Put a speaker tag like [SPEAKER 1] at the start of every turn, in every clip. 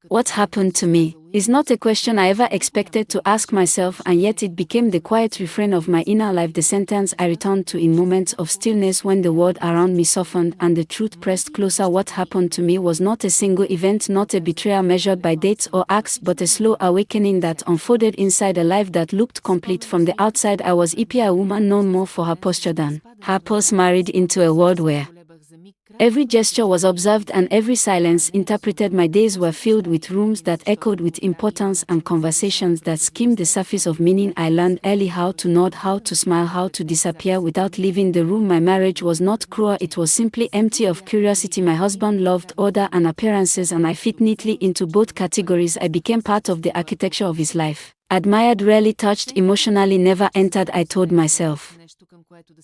[SPEAKER 1] What happened to me is not a question I ever expected to ask myself, and yet it became the quiet refrain of my inner life, the sentence I returned to in moments of stillness when the world around me softened and the truth pressed closer. What happened to me was not a single event, not a betrayal measured by dates or acts, but a slow awakening that unfolded inside a life that looked complete from the outside. I was a woman known more for her posture than her pulse, married into a world where every gesture was observed and every silence interpreted. My days were filled with rooms that echoed with importance and conversations that skimmed the surface of meaning. I learned early how to nod, how to smile, how to disappear without leaving the room. My marriage was not cruel, it was simply empty of curiosity. My husband loved order and appearances, and I fit neatly into both categories. I became part of the architecture of his life. Admired, rarely touched, emotionally never entered. I told myself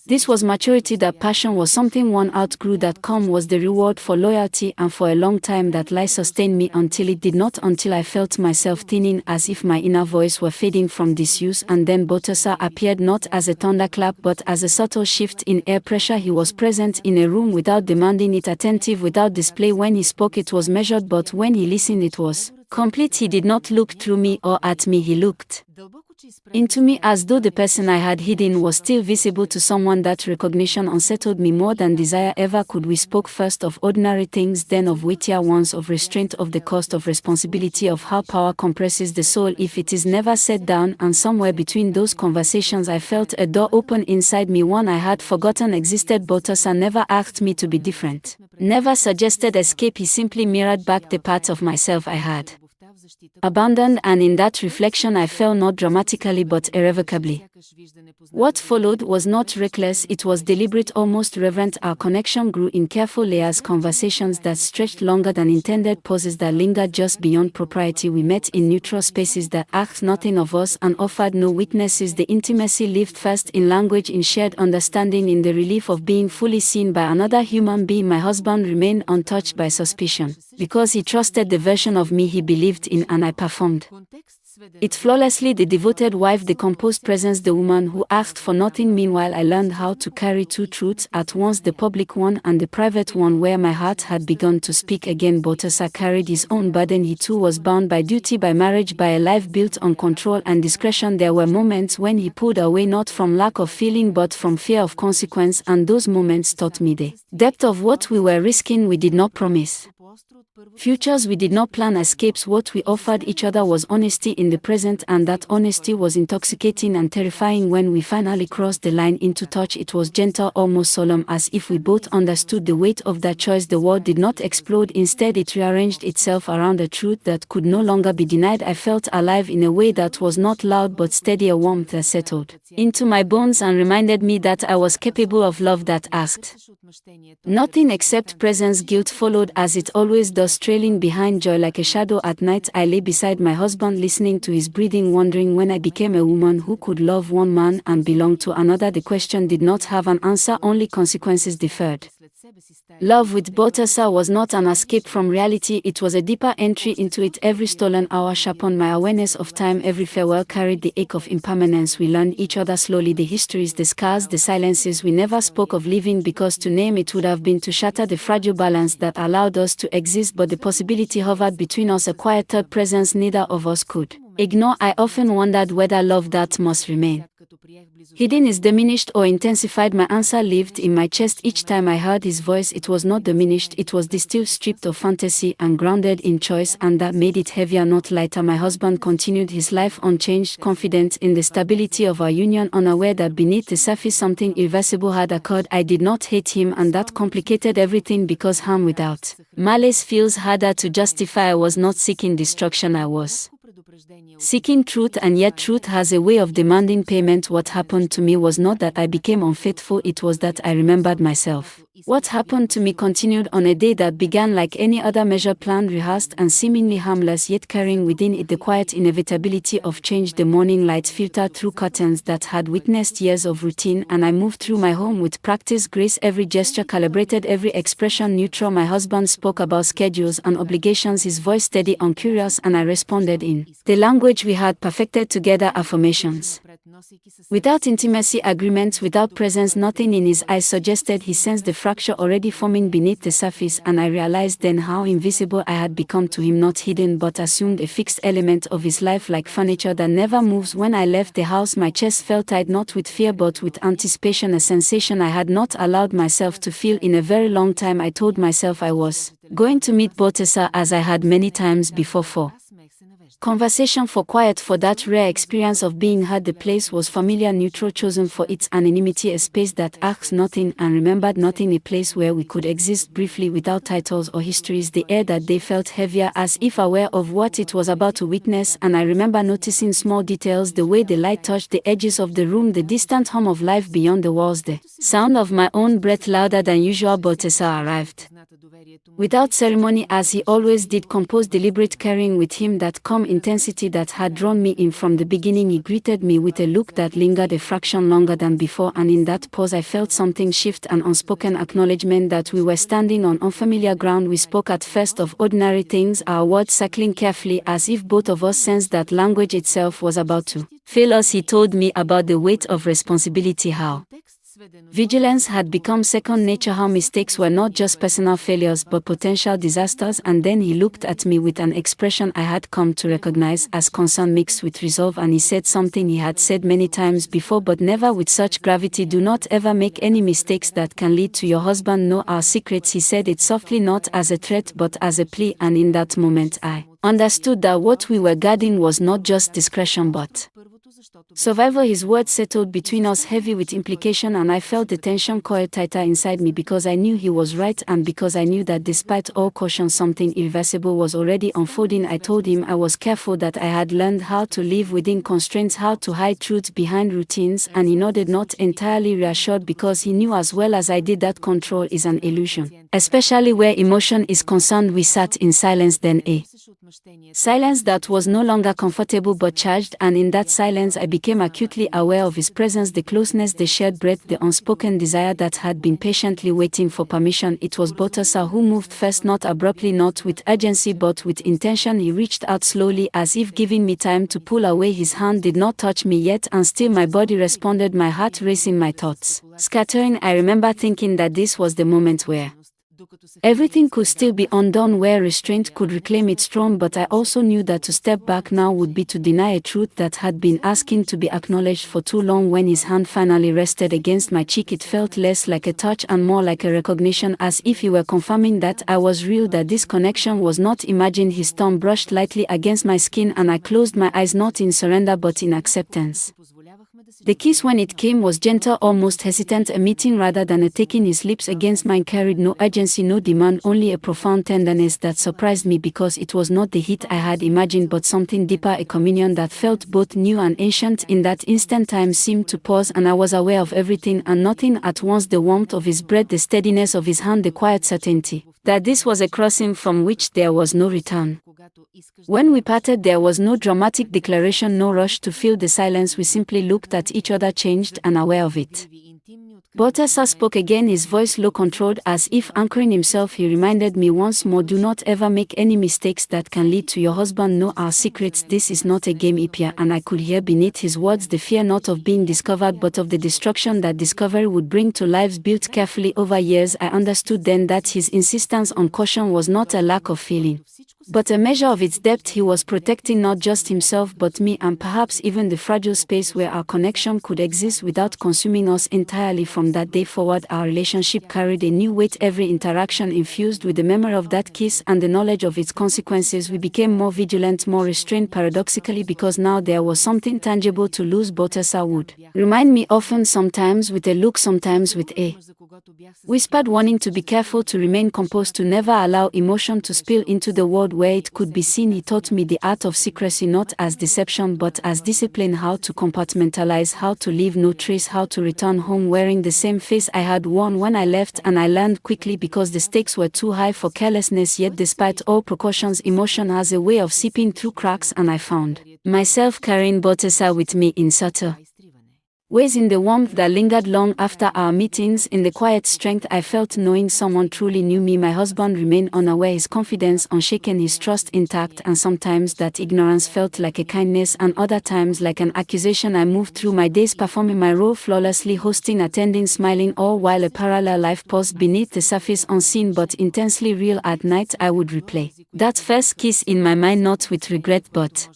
[SPEAKER 1] this was maturity, that passion was something one outgrew, that calm was the reward for loyalty, and for a long time that lie sustained me until it did not, until I felt myself thinning as if my inner voice were fading from disuse. And then Basa appeared, not as a thunderclap but as a subtle shift in air pressure. He was present in a room without demanding it, attentive without display. When he spoke it was measured, but when he listened it was complete. He did not look through me or at me, he looked into me, as though the person I had hidden was still visible to someone. That recognition unsettled me more than desire ever could. We spoke first of ordinary things, then of weightier ones, of restraint, of the cost of responsibility, of how power compresses the soul if it is never set down. And somewhere between those conversations I felt a door open inside me, one I had forgotten existed. Basa never asked me to be different, never suggested escape. He simply mirrored back the parts of myself I had abandoned, and in that reflection I fell, not dramatically but irrevocably. What followed was not reckless, it was deliberate, almost reverent. Our connection grew in careful layers, conversations that stretched longer than intended, pauses that lingered just beyond propriety. We met in neutral spaces that asked nothing of us and offered no witnesses. The intimacy lived first in language, in shared understanding, in the relief of being fully seen by another human being. My husband remained untouched by suspicion, because he trusted the version of me he believed in, and I performed it flawlessly. The devoted wife, the composed presence, the woman who asked for nothing. Meanwhile I learned how to carry two truths at once, the public one and the private one, where my heart had begun to speak again. Basa carried his own burden. He too was bound by duty, by marriage, by a life built on control and discretion. There were moments when he pulled away, not from lack of feeling but from fear of consequence, and those moments taught me the depth of what we were risking. We did not promise futures, we did not plan escapes. What we offered each other was honesty in the present, and that honesty was intoxicating and terrifying. When we finally crossed the line into touch, it was gentle, almost solemn, as if we both understood the weight of that choice. The world did not explode, instead it rearranged itself around a truth that could no longer be denied. I felt alive in a way that was not loud but steady, a warmth that settled into my bones and reminded me that I was capable of love that asked nothing except presence. Guilt followed, as it always does, trailing behind joy like a shadow. At night I lay beside my husband, listening to his breathing, wondering when I became a woman who could love one man and belong to another. The question did not have an answer, only consequences deferred. Love with Basa was not an escape from reality, it was a deeper entry into it. Every stolen hour sharpened my awareness of time, every farewell carried the ache of impermanence. We learned each other slowly, the histories, the scars, the silences. We never spoke of leaving, because to name it would have been to shatter the fragile balance that allowed us to exist, but the possibility hovered between us, a quiet third presence neither of us could ignore. I often wondered whether love that must remain hidden is diminished or intensified. My answer lived in my chest each time I heard his voice. It was not diminished, it was distilled, stripped of fantasy and grounded in choice, and that made it heavier, not lighter. My husband continued his life unchanged, confident in the stability of our union, unaware that beneath the surface something irreversible had occurred. I did not hate him, and that complicated everything, because harm without malice feels harder to justify. I was not seeking destruction, I was seeking truth, and yet truth has a way of demanding payment. What happened to me was not that I became unfaithful, it was that I remembered myself. What happened to me continued on a day that began like any other measure, planned, rehearsed, and seemingly harmless, yet carrying within it the quiet inevitability of change. The morning light filtered through curtains that had witnessed years of routine, and I moved through my home with practiced grace, every gesture calibrated, every expression neutral. My husband spoke about schedules and obligations, his voice steady, uncurious, and I responded in the language we had perfected together, affirmations Without intimacy, agreements, without presence, nothing in his eyes suggested he sensed the fracture already forming beneath the surface, and I realized then how invisible I had become to him, not hidden but assumed, a fixed element of his life like furniture that never moves. When I left the house, my chest felt tight, not with fear but with anticipation, a sensation I had not allowed myself to feel in a very long time. I told myself I was going to meet Basa as I had many times before, for conversation, for quiet, for that rare experience of being heard. The place was familiar, neutral, chosen for its anonymity, a space that asked nothing and remembered nothing, a place where we could exist briefly without titles or histories. The air that day felt heavier, as if aware of what it was about to witness, and I remember noticing small details, the way the light touched the edges of the room, the distant hum of life beyond the walls, the sound of my own breath louder than usual. Basa arrived without ceremony, as he always did, composed, deliberate, carrying with him that calm intensity that had drawn me in from the beginning. He greeted me with a look that lingered a fraction longer than before, and in that pause I felt something shift, an unspoken acknowledgement that we were standing on unfamiliar ground. We spoke at first of ordinary things, our words circling carefully, as if both of us sensed that language itself was about to fail us. He told me about the weight of responsibility, how vigilance had become second nature, how mistakes were not just personal failures but potential disasters, and then he looked at me with an expression I had come to recognize as concern mixed with resolve, and he said something he had said many times before but never with such gravity: do not ever make any mistakes that can lead to your husband know our secrets. He said it softly, not as a threat but as a plea, and in that moment I understood that what we were guarding was not just discretion but survival. His words settled between us, heavy with implication, and I felt the tension coil tighter inside me, because I knew he was right and because I knew that despite all caution something irreversible was already unfolding. I told him I was careful, that I had learned how to live within constraints, how to hide truth behind routines, and he nodded, not entirely reassured, because he knew as well as I did that control is an illusion, especially where emotion is concerned. We sat in silence, then a silence that was no longer comfortable but charged, and in that silence I became acutely aware of his presence, the closeness, the shared breath, the unspoken desire that had been patiently waiting for permission. It was Basa who moved first, not abruptly, not with urgency but with intention. He reached out slowly, as if giving me time to pull away. His hand did not touch me yet, and still my body responded, my heart racing, my thoughts scattering. I remember thinking that this was the moment where everything could still be undone, where restraint could reclaim its throne, but I also knew that to step back now would be to deny a truth that had been asking to be acknowledged for too long. When his hand finally rested against my cheek, it felt less like a touch and more like a recognition, as if he were confirming that I was real, that this connection was not imagined. His thumb brushed lightly against my skin, and I closed my eyes, not in surrender but in acceptance. The kiss, when it came, was gentle, almost hesitant, a meeting rather than a taking. His lips against mine carried no urgency, no demand, only a profound tenderness that surprised me, because it was not the heat I had imagined but something deeper, a communion that felt both new and ancient. In that instant time seemed to pause, and I was aware of everything and nothing at once: the warmth of his breath, the steadiness of his hand, the quiet certainty that this was a crossing from which there was no return. When we parted, there was no dramatic declaration, no rush to fill the silence. We simply looked at each other, changed and aware of it. Basa spoke again, his voice low, controlled, as if anchoring himself. He reminded me once more, do not ever make any mistakes that can lead to your husband know our secrets. This is not a game, Ipia. And I could hear beneath his words the fear not of being discovered but of the destruction that discovery would bring to lives built carefully over years. I understood then that his insistence on caution was not a lack of feeling but a measure of its depth. He was protecting not just himself but me, and perhaps even the fragile space where our connection could exist without consuming us entirely. From that day forward, our relationship carried a new weight, every interaction infused with the memory of that kiss and the knowledge of its consequences. We became more vigilant, more restrained, paradoxically, because now there was something tangible to lose. Basa would remind me often, sometimes with a look, sometimes with a whispered warning, to be careful, to remain composed, to never allow emotion to spill into the world where it could be seen. He taught me the art of secrecy, not as deception but as discipline, how to compartmentalize, how to leave no trace, how to return home wearing the same face I had worn when I left. And I learned quickly, because the stakes were too high for carelessness. Yet despite all precautions, emotion has a way of seeping through cracks, and I found myself carrying Basa with me in subtle ways in the warmth that lingered long after our meetings, in the quiet strength I felt knowing someone truly knew me. My husband remained unaware, his confidence unshaken, his trust intact, and sometimes that ignorance felt like a kindness and other times like an accusation. I moved through my days performing my role flawlessly, hosting, attending, smiling, all while a parallel life paused beneath the surface, unseen but intensely real. At night I would replay that first kiss in my mind, not with regret but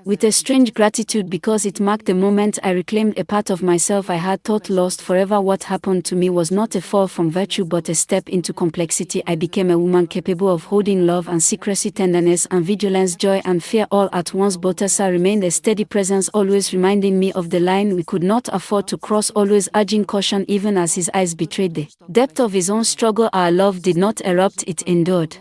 [SPEAKER 1] with a strange gratitude, because it marked the moment I reclaimed a part of myself I had thought lost forever. What happened to me was not a fall from virtue but a step into complexity. I became a woman capable of holding love and secrecy, tenderness and vigilance, joy and fear all at once. Basa remained a steady presence, always reminding me of the line we could not afford to cross, always urging caution even as his eyes betrayed the depth of his own struggle. Our love did not erupt, it endured,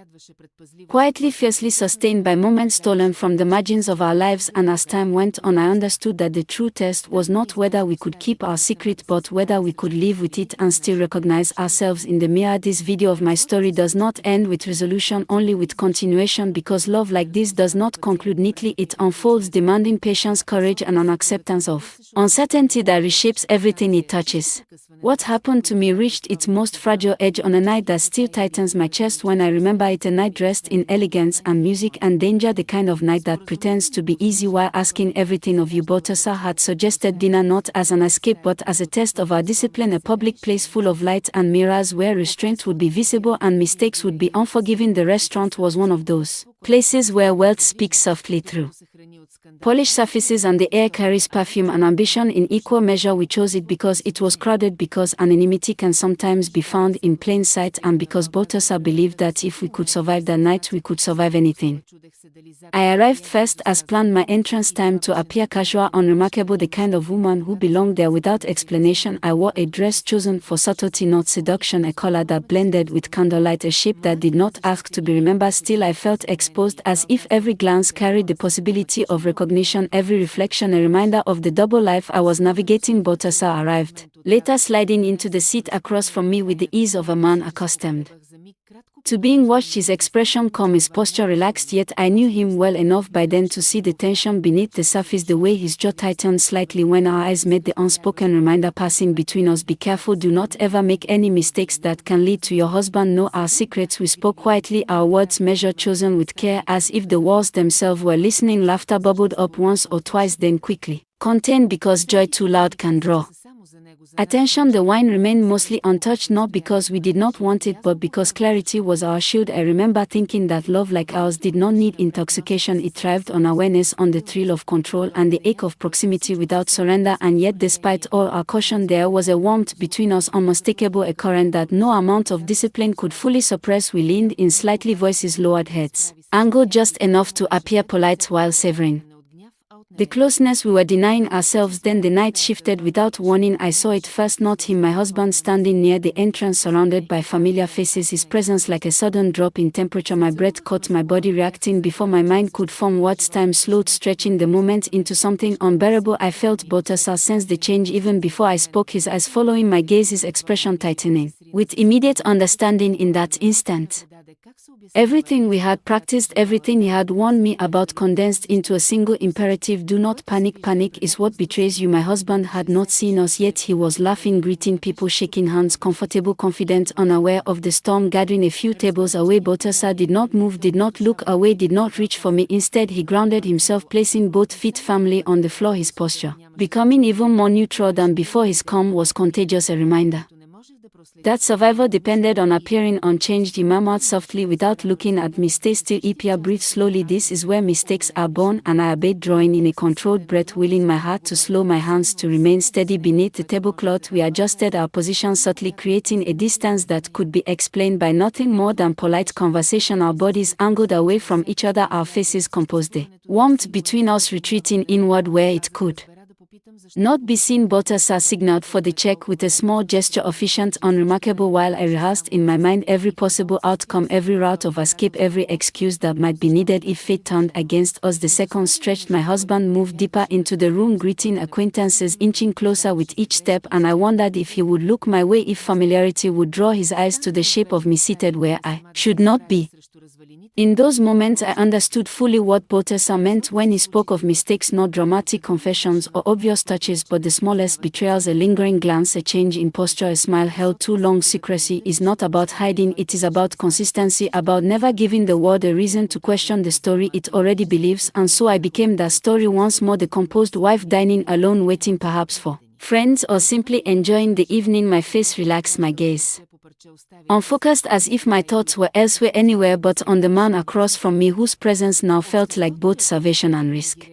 [SPEAKER 1] quietly, fiercely sustained by moments stolen from the margins of our lives. And as time went on, I understood that the true test was not whether we could keep our secret but whether we could live with it and still recognize ourselves in the mirror. This video of my story does not end with resolution, only with continuation, because love like this does not conclude neatly. It unfolds, demanding patience, courage and an acceptance of uncertainty that reshapes everything it touches. What happened to me reached its most fragile edge on a night that still tightens my chest when I remember it, a night dressed in elegance and music and danger, the kind of night that pretends to be easy while asking everything of you. Basa had suggested dinner not as an escape but as a test of our discipline, a public place full of light and mirrors where restraint would be visible and mistakes would be unforgiving. The restaurant was one of those places where wealth speaks softly through polished surfaces and the air carries perfume and ambition in equal measure. We chose it because it was crowded, because anonymity can sometimes be found in plain sight, and because Basa believed that if we could survive that night, we could survive anything. I arrived first as planned, my entrance time to appear casual, unremarkable, the kind of woman who belonged there without explanation. I wore a dress chosen for subtlety, not seduction, a color that blended with candlelight, a shape that did not ask to be remembered. Still I felt exposed, as if every glance carried the possibility of recognition, every reflection a reminder of the double life I was navigating. Basa arrived later, sliding into the seat across from me with the ease of a man accustomed to being watched, his expression calm, his posture relaxed, yet I knew him well enough by then to see the tension beneath the surface, the way his jaw tightened slightly when our eyes met, the unspoken reminder passing between us: be careful, do not ever make any mistakes that can lead to your husband. Know our secrets. We spoke quietly, our words measured, chosen with care, as if the walls themselves were listening. Laughter bubbled up once or twice, then quickly contained, because joy too loud can draw attention. The wine remained mostly untouched, not because we did not want it but because clarity was our shield. I remember thinking that love like ours did not need intoxication, it thrived on awareness, on the thrill of control and the ache of proximity without surrender. And yet, despite all our caution, there was a warmth between us, unmistakable, a current that no amount of discipline could fully suppress. We leaned in slightly, voices lowered, heads angled just enough to appear polite while savoring the closeness we were denying ourselves. Then the night shifted without warning. I saw it first, not him, my husband, standing near the entrance surrounded by familiar faces, his presence like a sudden drop in temperature. My breath caught, my body reacting before my mind could form words. Time slowed, stretching the moment into something unbearable. I felt Basa sense the change even before I spoke, his eyes following my gaze, his expression tightening with immediate understanding. In that instant, everything we had practiced, everything he had warned me about, condensed into a single imperative: do not panic. Panic is what betrays you. My husband had not seen us yet. He was laughing, greeting people, shaking hands, comfortable, confident, unaware of the storm gathering a few tables away. Basa did not move, did not look away, did not reach for me. Instead, he grounded himself, placing both feet firmly on the floor, his posture becoming even more neutral than before. His calm was contagious, a reminder that survival depended on appearing unchanged. He murmured softly without looking at me, stay still, Ipia, breathe slowly. This is where mistakes are born. And I obeyed, drawing in a controlled breath, willing my heart to slow, my hands to remain steady beneath the tablecloth. We adjusted our position subtly, creating a distance that could be explained by nothing more than polite conversation. Our bodies angled away from each other, our faces composed, the warmth between us retreating inward where it could not be seen. Basa signaled for the check with a small gesture, efficient, unremarkable, while I rehearsed in my mind every possible outcome, every route of escape, every excuse that might be needed if fate turned against us. The seconds stretched, my husband moved deeper into the room, greeting acquaintances, inching closer with each step, and I wondered if he would look my way, if familiarity would draw his eyes to the shape of me seated where I should not be. In those moments I understood fully what Basa meant when he spoke of mistakes, not dramatic confessions or obvious touches but the smallest betrayals, a lingering glance, a change in posture, a smile held too long. Secrecy is not about hiding, it is about consistency, about never giving the world a reason to question the story it already believes. And so I became that story once more, the composed wife dining alone, waiting perhaps for friends or simply enjoying the evening. My face relaxed, my gaze unfocused, as if my thoughts were elsewhere, anywhere but on the man across from me, whose presence now felt like both salvation and risk.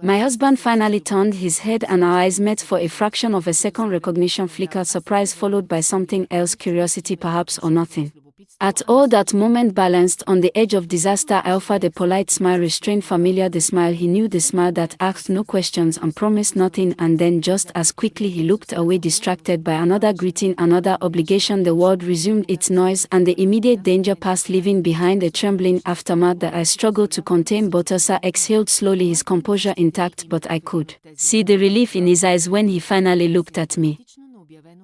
[SPEAKER 1] My husband finally turned his head and our eyes met for a fraction of a second. Recognition flickered, surprise followed by something else, curiosity perhaps, or nothing at all. That moment, balanced on the edge of disaster, I offered a polite smile, restrained, familiar, the smile he knew, the smile that asked no questions and promised nothing. And then just as quickly he looked away, distracted by another greeting, another obligation. The world resumed its noise and the immediate danger passed, leaving behind a trembling aftermath that I struggled to contain. Basa exhaled slowly, his composure intact, but I could see the relief in his eyes when he finally looked at me.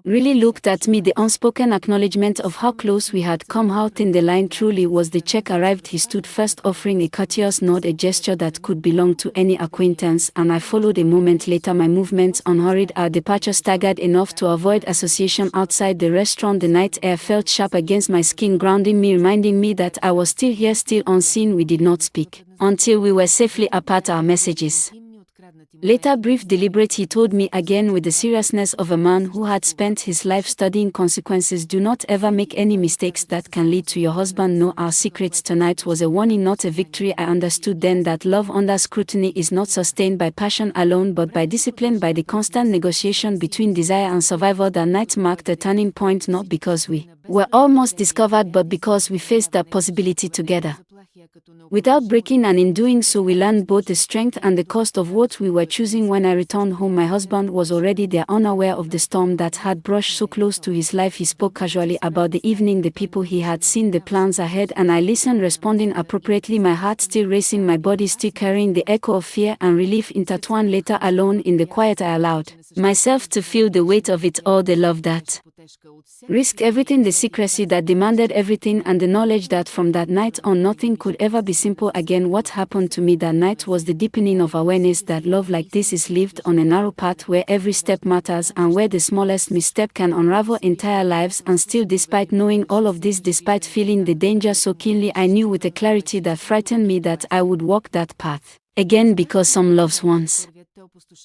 [SPEAKER 1] Really looked at me, the unspoken acknowledgement of how close we had come, how thin the line truly was. The check arrived. He stood first, offering a courteous nod, a gesture that could belong to any acquaintance, and I followed. A moment later, my movements unhurried, our departure staggered enough to avoid association. Outside the restaurant, the night air felt sharp against my skin, grounding me, reminding me that I was still here, still unseen. We did not speak until we were safely apart, our messages later brief, deliberate. He told me again with the seriousness of a man who had spent his life studying consequences, do not ever make any mistakes that can lead to your husband. No, our secrets tonight was a warning, not a victory. I understood then that love under scrutiny is not sustained by passion alone but by discipline, by the constant negotiation between desire and survival. That night marked a turning point, not because we were almost discovered but because we faced that possibility together without breaking, and in doing so we learned both the strength and the cost of what we were choosing. When I returned home, my husband was already there, unaware of the storm that had brushed so close to his life. He spoke casually about the evening, the people he had seen, the plans ahead, and I listened, responding appropriately, my heart still racing, my body still carrying the echo of fear and relief intertwined. Later, alone in the quiet, I allowed myself to feel the weight of it all, the love that risked everything, the secrecy that demanded everything, and the knowledge that from that night on nothing could ever be simple again. What happened to me that night was the deepening of awareness that love like this is lived on a narrow path where every step matters and where the smallest misstep can unravel entire lives. And still, despite knowing all of this, despite feeling the danger so keenly, I knew with a clarity that frightened me that I would walk that path again, because some loves once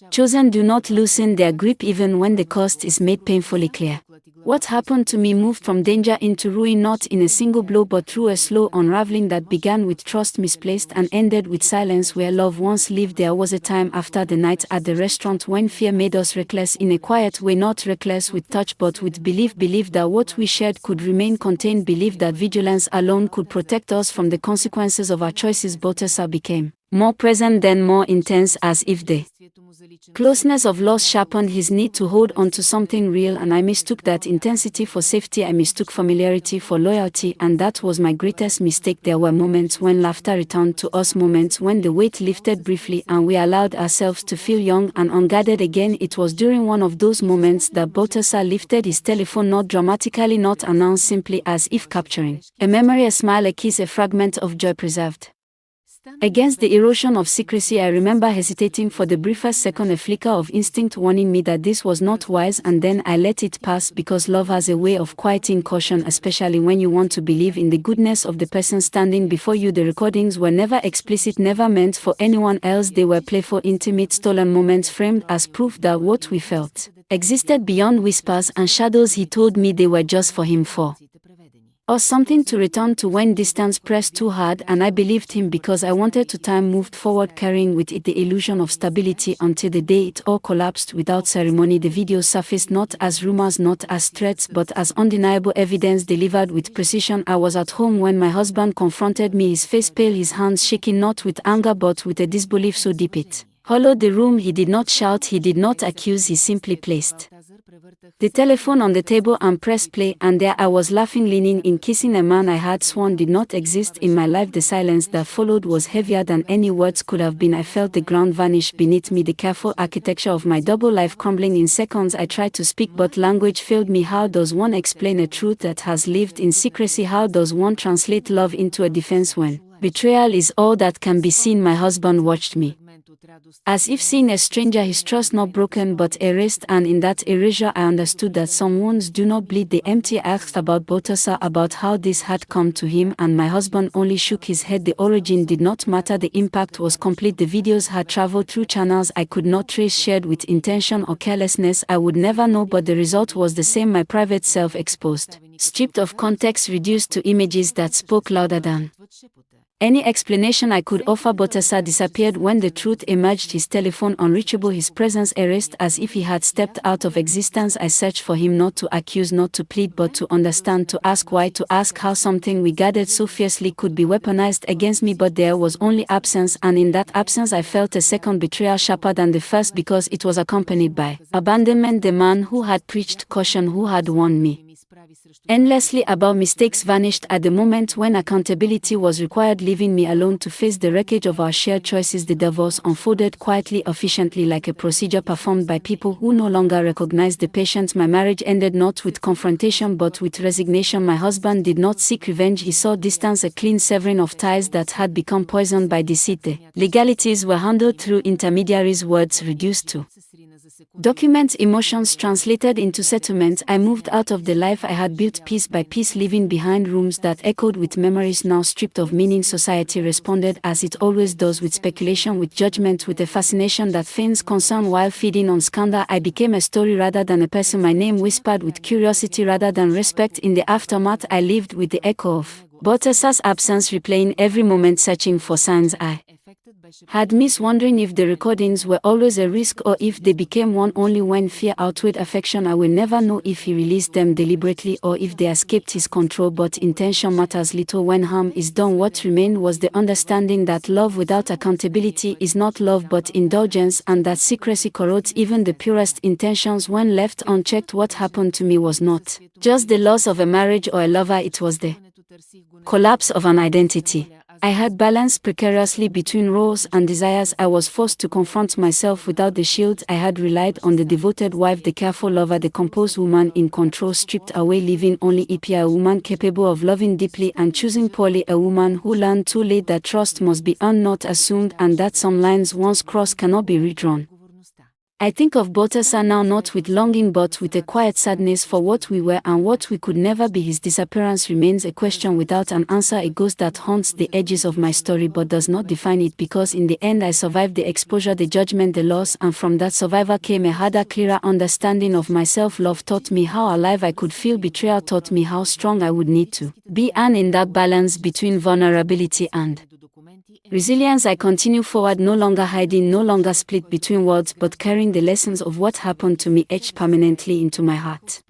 [SPEAKER 1] chosen do not loosen their grip even when the cost is made painfully clear. What happened to me moved from danger into ruin, not in a single blow but through a slow unraveling that began with trust misplaced and ended with silence. Where love once lived, there was a time after the night at the restaurant when fear made us reckless in a quiet way, not reckless with touch but with belief. Belief that what we shared could remain contained, belief that vigilance alone could protect us from the consequences of our choices. Basa became more present then, more intense, as if the closeness of loss sharpened his need to hold on to something real, and I mistook that intensity for safety. I mistook familiarity for loyalty, and that was my greatest mistake. There were moments when laughter returned to us, moments when the weight lifted briefly and we allowed ourselves to feel young and unguarded again. It was during one of those moments that Basa lifted his telephone, not dramatically, not announced, simply as if capturing a memory, a smile, a kiss, a fragment of joy preserved against the erosion of secrecy. I remember hesitating for the briefest second, a flicker of instinct warning me that this was not wise, and then I let it pass, because love has a way of quieting caution, especially when you want to believe in the goodness of the person standing before you. The recordings were never explicit, never meant for anyone else. They were playful, intimate, stolen moments framed as proof that what we felt existed beyond whispers and shadows. He told me they were just for him, for or something to return to when distance pressed too hard, and I believed him because I wanted to. Time moved forward, carrying with it the illusion of stability, until the day it all collapsed without ceremony. The video surfaced not as rumors, not as threats, but as undeniable evidence delivered with precision. I was at home when my husband confronted me, his face pale, his hands shaking, not with anger but with a disbelief so deep it hollowed the room. He did not shout, he did not accuse, he simply placed The telephone on the table and pressed play, and there I was laughing, leaning in, kissing a man I had sworn did not exist in my life. The silence that followed was heavier than any words could have been. I felt the ground vanish beneath me, the careful architecture of my double life crumbling in seconds. I tried to speak, but language failed me. How does one explain a truth that has lived in secrecy? How does one translate love into a defense when betrayal is all that can be seen? My husband watched me, as if seeing a stranger, his trust not broken but erased, and in that erasure I understood that some wounds do not bleed. The empty. I asked about Basa, about how this had come to him, and my husband only shook his head. The origin did not matter, the impact was complete. The videos had traveled through channels I could not trace, shared with intention or carelessness. I would never know, but the result was the same: my private self exposed, stripped of context, reduced to images that spoke louder than any explanation I could offer. Basa disappeared when the truth emerged, his telephone unreachable, his presence erased as if he had stepped out of existence. I searched for him, not to accuse, not to plead, but to understand, to ask why, to ask how something we guarded so fiercely could be weaponized against me. But there was only absence, and in that absence I felt a second betrayal, sharper than the first, because it was accompanied by abandonment. The man who had preached caution, who had warned me endlessly about mistakes, vanished at the moment when accountability was required, leaving me alone to face the wreckage of our shared choices. The divorce unfolded quietly, efficiently, like a procedure performed by people who no longer recognized the patient. My marriage ended not with confrontation but with resignation. My husband did not seek revenge, he saw distance, a clean severing of ties that had become poisoned by deceit. The legalities were handled through intermediaries, words reduced to documents, emotions translated into settlements. I moved out of the life I had built piece by piece, leaving behind rooms that echoed with memories now stripped of meaning. Society responded as it always does, with speculation, with judgment, with a fascination that feigns concern while feeding on scandal. I became a story rather than a person, my name whispered with curiosity rather than respect. In the aftermath I lived with the echo of Basa's absence replaying every moment, searching for signs I had missed, wondering if the recordings were always a risk or if they became one only when fear outweighed affection. I will never know if he released them deliberately or if they escaped his control, but intention matters little when harm is done. What remained was the understanding that love without accountability is not love but indulgence, and that secrecy corrodes even the purest intentions when left unchecked. What happened to me was not just the loss of a marriage or a lover, it was the collapse of an identity. I had balanced precariously between roles and desires. I was forced to confront myself without the shield. I had relied on the devoted wife, the careful lover, the composed woman in control, stripped away, leaving only a woman capable of loving deeply and choosing poorly, a woman who learned too late that trust must be earned, not assumed, and that some lines once crossed cannot be redrawn. I think of Basa now not with longing but with a quiet sadness for what we were and what we could never be. His disappearance remains a question without an answer, a ghost that haunts the edges of my story but does not define it, because in the end I survived the exposure, the judgment, the loss, and from that survival came a harder, clearer understanding of myself. Love taught me how alive I could feel, betrayal taught me how strong I would need to be, and in that balance between vulnerability and resilience I continue forward, no longer hiding, no longer split between worlds, but carrying the lessons of what happened to me etched permanently into my heart.